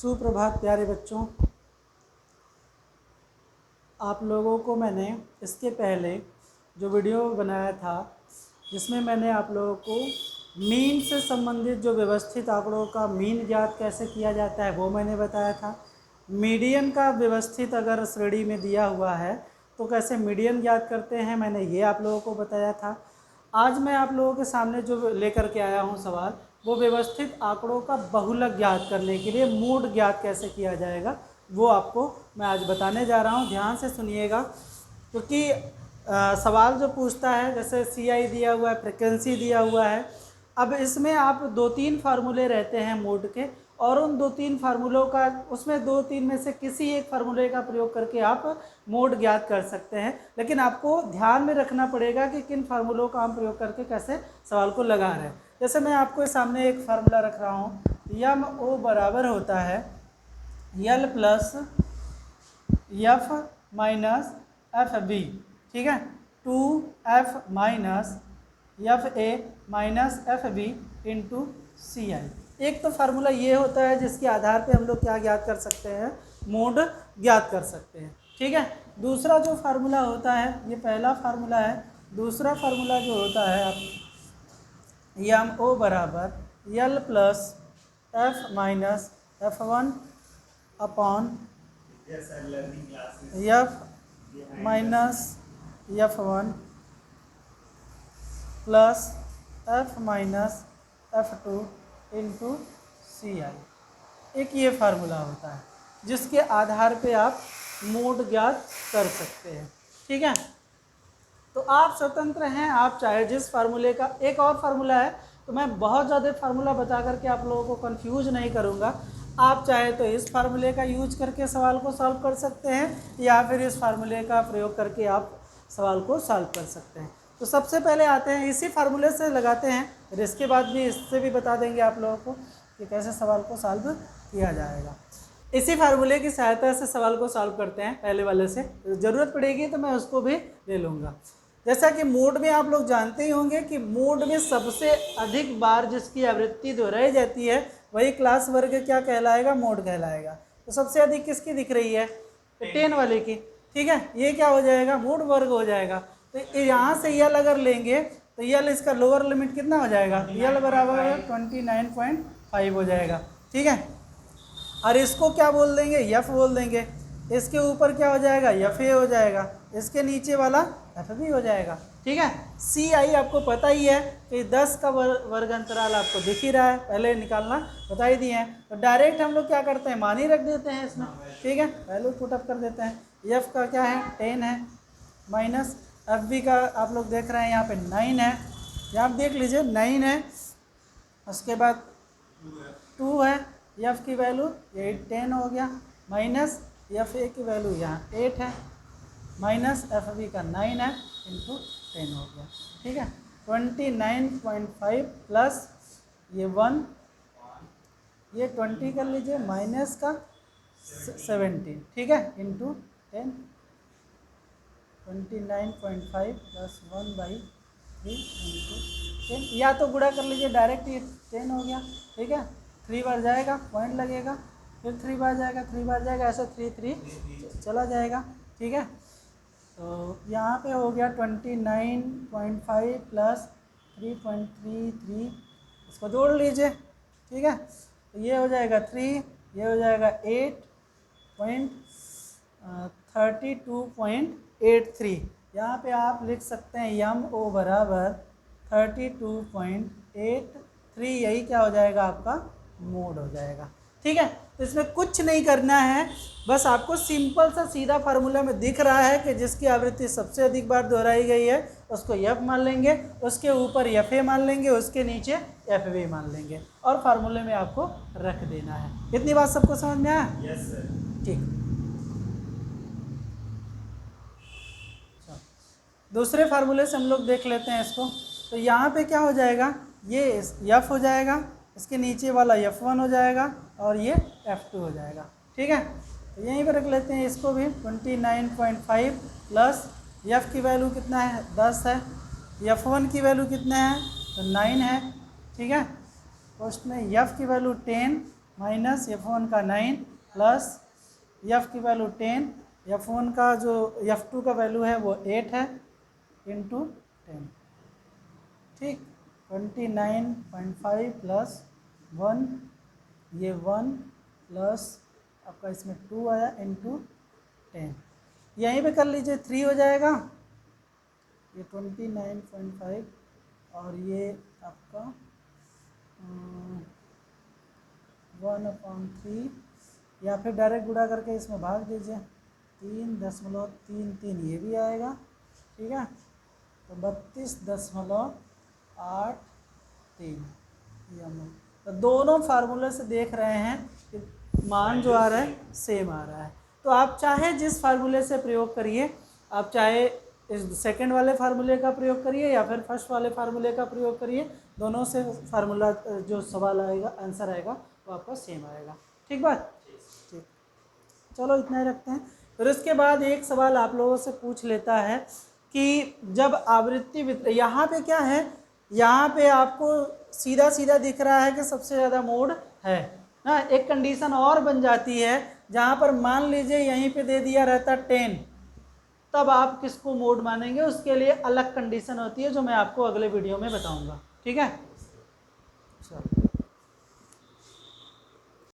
सुप्रभात प्यारे बच्चों। आप लोगों को मैंने इसके पहले जो वीडियो बनाया था जिसमें मैंने आप लोगों को मीन से संबंधित जो व्यवस्थित आंकड़ों का मीन ज्ञात कैसे किया जाता है वो मैंने बताया था। मीडियन का व्यवस्थित अगर श्रेणी में दिया हुआ है तो कैसे मीडियन ज्ञात करते हैं, मैंने ये आप लोगों को बताया था। आज मैं आप लोगों के सामने जो लेकर के आया हूँ सवाल, वो व्यवस्थित आंकड़ों का बहुलक ज्ञात करने के लिए मोड ज्ञात कैसे किया जाएगा वो आपको मैं आज बताने जा रहा हूँ। ध्यान से सुनिएगा, क्योंकि सवाल जो पूछता है जैसे CI दिया हुआ है, फ्रिक्वेंसी दिया हुआ है। अब इसमें आप 2-3 फार्मूले रहते हैं मोड के, और उन 2-3 फार्मूलों का उसमें 2-3 में से किसी एक फार्मूले का प्रयोग करके आप मोड ज्ञात कर सकते हैं। लेकिन आपको ध्यान में रखना पड़ेगा कि किन फार्मूलों का हम प्रयोग करके कैसे सवाल को लगा रहे हैं। जैसे मैं आपको सामने एक फार्मूला रख रहा हूँ, MO बराबर होता है L plus F minus FB, ठीक है, 2F minus FA minus FB into CI। एक तो फार्मूला ये होता है जिसके आधार पे हम लोग क्या ज्ञात कर सकते हैं, मोड ज्ञात कर सकते हैं, ठीक है। दूसरा जो फार्मूला होता है, ये पहला फार्मूला है। दूसरा फार्मूला जो होता है आप MO बराबर L plus F minus F1 upon F minus F1 plus F minus F2 into CI। एक ये फार्मूला होता है जिसके आधार पे आप मोड ज्ञात कर सकते हैं, ठीक है। तो आप स्वतंत्र हैं, आप चाहे जिस फार्मूले का। एक और फार्मूला है, तो मैं बहुत ज़्यादा फार्मूला बता करके आप लोगों को कंफ्यूज नहीं करूँगा। आप चाहे तो इस फार्मूले का यूज करके सवाल को सॉल्व कर सकते हैं, या फिर इस फार्मूले का प्रयोग करके आप सवाल को सॉल्व कर सकते हैं। तो सबसे पहले आते हैं, इसी फार्मूले से लगाते हैं, फिर इसके बाद भी इससे भी बता देंगे आप लोगों को कि कैसे सवाल को सॉल्व किया जाएगा। इसी फार्मूले की सहायता से सवाल को सॉल्व करते हैं। पहले वाले से ज़रूरत पड़ेगी तो मैं उसको भी ले लूँगा। जैसा कि मोड में आप लोग जानते ही होंगे कि मोड में सबसे अधिक बार जिसकी आवृत्ति दोहराई जाती है वही क्लास वर्ग क्या कहलाएगा, मोड कहलाएगा। तो सबसे अधिक किसकी दिख रही है, 10 वाले की, ठीक है। ये क्या हो जाएगा, मोड वर्ग हो जाएगा। तो यहाँ से यल अगर लेंगे तो यल इसका लोअर लिमिट कितना हो जाएगा, यल बराबर 29.5 हो जाएगा, ठीक है। और इसको क्या बोल देंगे, F बोल देंगे। इसके ऊपर क्या हो जाएगा, FA हो जाएगा। इसके नीचे वाला FB हो जाएगा, ठीक है। CI आपको पता ही है कि 10 का वर्ग अंतराल आपको दिख ही रहा है, पहले निकालना बता ही दिए हैं। तो डायरेक्ट हम लोग क्या करते हैं, मान ही रख देते हैं इसमें, ठीक है। वैल्यू पुटअप कर देते हैं। F का क्या है, 10 है, माइनस FB का आप लोग देख रहे हैं यहाँ पे 9 है, यहाँ आप देख लीजिए 9 है। उसके बाद 2 है, F की वैल्यू 10 हो गया, माइनस FA की वैल्यू यहाँ 8 है, माइनस FB का 9 है, इंटू 10 हो गया, ठीक है। 29.5 प्लस ये 1, ये 20 कर लीजिए, माइनस का 17, ठीक है, इंटू 10। 29.5 प्लस 1/3 इंटू 10, या तो गुणा कर लीजिए डायरेक्ट, ये 10 हो गया, ठीक है। 3 बार जाएगा, पॉइंट लगेगा, फिर 3 बार जाएगा, 3 बार जाएगा, ऐसे 3 चला जाएगा, ठीक है। तो यहाँ पे हो गया 29.5 प्लस 3.33, इसको जोड़ लीजिए, ठीक है। तो ये हो जाएगा 3, ये हो जाएगा 32.83। यहाँ पे आप लिख सकते हैं MO बराबर 32.83, यही क्या हो जाएगा, आपका मोड हो जाएगा, ठीक है। तो इसमें कुछ नहीं करना है, बस आपको सिंपल सा सीधा फार्मूला में दिख रहा है कि जिसकी आवृत्ति सबसे अधिक बार दोहराई गई है उसको F मान लेंगे, उसके ऊपर FA मान लेंगे, उसके नीचे FB मान लेंगे, और फार्मूले में आपको रख देना है। इतनी बात सबको समझ में आया? Yes sir. ठीक, दूसरे फार्मूले से हम लोग देख लेते हैं इसको। तो यहाँ पे क्या हो जाएगा, ये F हो जाएगा, इसके नीचे वाला F1 हो जाएगा, और ये F2 हो जाएगा, ठीक है। तो यहीं पर रख लेते हैं इसको भी। 29.5 प्लस F की वैल्यू कितना है, 10 है, F1 की वैल्यू कितना है, तो 9 है, ठीक है। फर्स्ट में F की वैल्यू 10, माइनस F1 का 9 प्लस F की वैल्यू 10, F1 का जो F2 का वैल्यू है वो 8 है इंटू 10, ठीक। 29.5 प्लस 1, ये 1 प्लस आपका इसमें 2 आया इंटू 10, यहीं पे कर लीजिए 3 हो जाएगा, ये 29.5 और ये आपका 1/3, या फिर डायरेक्ट गुणा करके इसमें भाग दीजिए, 3.33 ये भी आएगा, ठीक है। तो 32.83 ये हम तो दोनों फार्मूले से देख रहे हैं कि मान जो आ रहा है सेम आ रहा है। तो आप चाहे जिस फार्मूले से प्रयोग करिए, आप चाहे इस सेकंड वाले फार्मूले का प्रयोग करिए या फिर फर्स्ट वाले फार्मूले का प्रयोग करिए, दोनों से फार्मूला जो सवाल आएगा, आंसर आएगा वो आपका सेम आएगा, ठीक बात, ठीक। चलो इतना ही रखते हैं। फिर उसके बाद एक सवाल आप लोगों से पूछ लेता है कि जब आवृत्ति, यहाँ पे क्या है, यहाँ पे आपको सीधा सीधा दिख रहा है कि सबसे ज़्यादा मोड है ना। एक कंडीशन और बन जाती है जहाँ पर मान लीजिए यहीं पे दे दिया रहता 10, तब आप किसको मोड मानेंगे, उसके लिए अलग कंडीशन होती है जो मैं आपको अगले वीडियो में बताऊंगा, ठीक है। चलो।